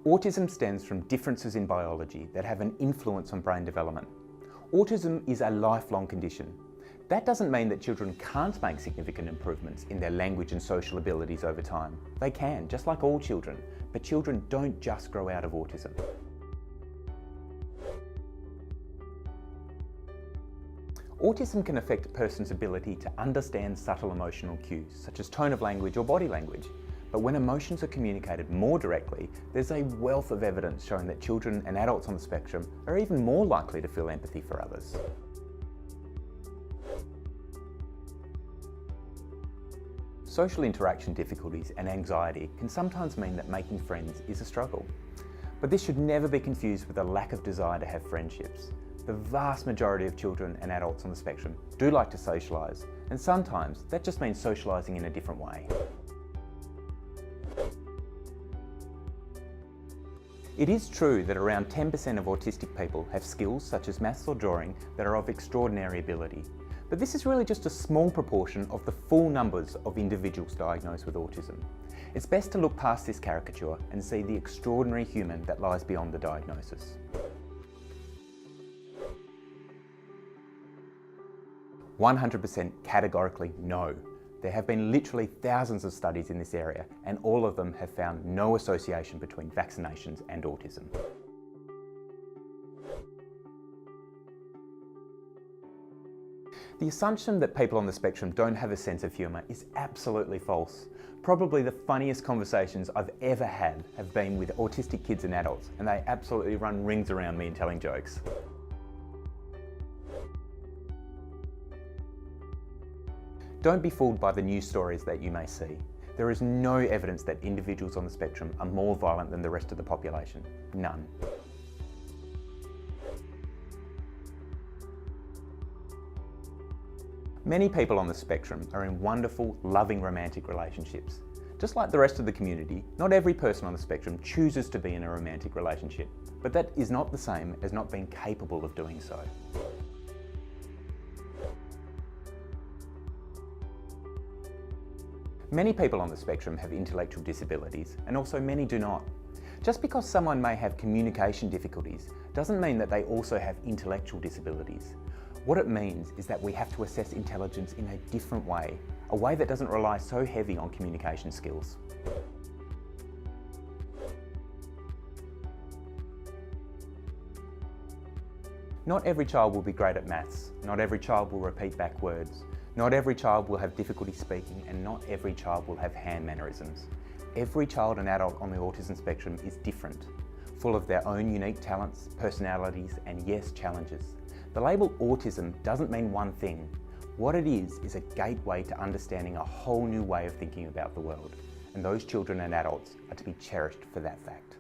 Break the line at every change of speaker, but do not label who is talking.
Autism stems from differences in biology that have an influence on brain development. Autism is a lifelong condition. That doesn't mean that children can't make significant improvements in their language and social abilities over time. They can, just like all children, but children don't just grow out of autism. Autism can affect a person's ability to understand subtle emotional cues, such as tone of language or body language. But when emotions are communicated more directly, there's a wealth of evidence showing that children and adults on the spectrum are even more likely to feel empathy for others. Social interaction difficulties and anxiety can sometimes mean that making friends is a struggle. But this should never be confused with a lack of desire to have friendships. The vast majority of children and adults on the spectrum do like to socialise, and sometimes that just means socialising in a different way. It is true that around 10% of autistic people have skills such as maths or drawing that are of extraordinary ability. But this is really just a small proportion of the full numbers of individuals diagnosed with autism. It's best to look past this caricature and see the extraordinary human that lies beyond the diagnosis. "100% categorically no. There have been literally thousands of studies in this area, and all of them have found no association between vaccinations and autism. The assumption that people on the spectrum don't have a sense of humour is absolutely false. Probably the funniest conversations I've ever had have been with autistic kids and adults, and they absolutely run rings around me in telling jokes. Don't be fooled by the news stories that you may see. There is no evidence that individuals on the spectrum are more violent than the rest of the population. None. Many people on the spectrum are in wonderful, loving romantic relationships. Just like the rest of the community, not every person on the spectrum chooses to be in a romantic relationship, but that is not the same as not being capable of doing so. Many people on the spectrum have intellectual disabilities, and also many do not. Just because someone may have communication difficulties doesn't mean that they also have intellectual disabilities. What it means is that we have to assess intelligence in a different way, a way that doesn't rely so heavy on communication skills. Not every child will be great at maths, not every child will repeat back words, not every child will have difficulty speaking, and not every child will have hand mannerisms. Every child and adult on the autism spectrum is different, full of their own unique talents, personalities, and yes, challenges. The label autism doesn't mean one thing. What it is a gateway to understanding a whole new way of thinking about the world, and those children and adults are to be cherished for that fact.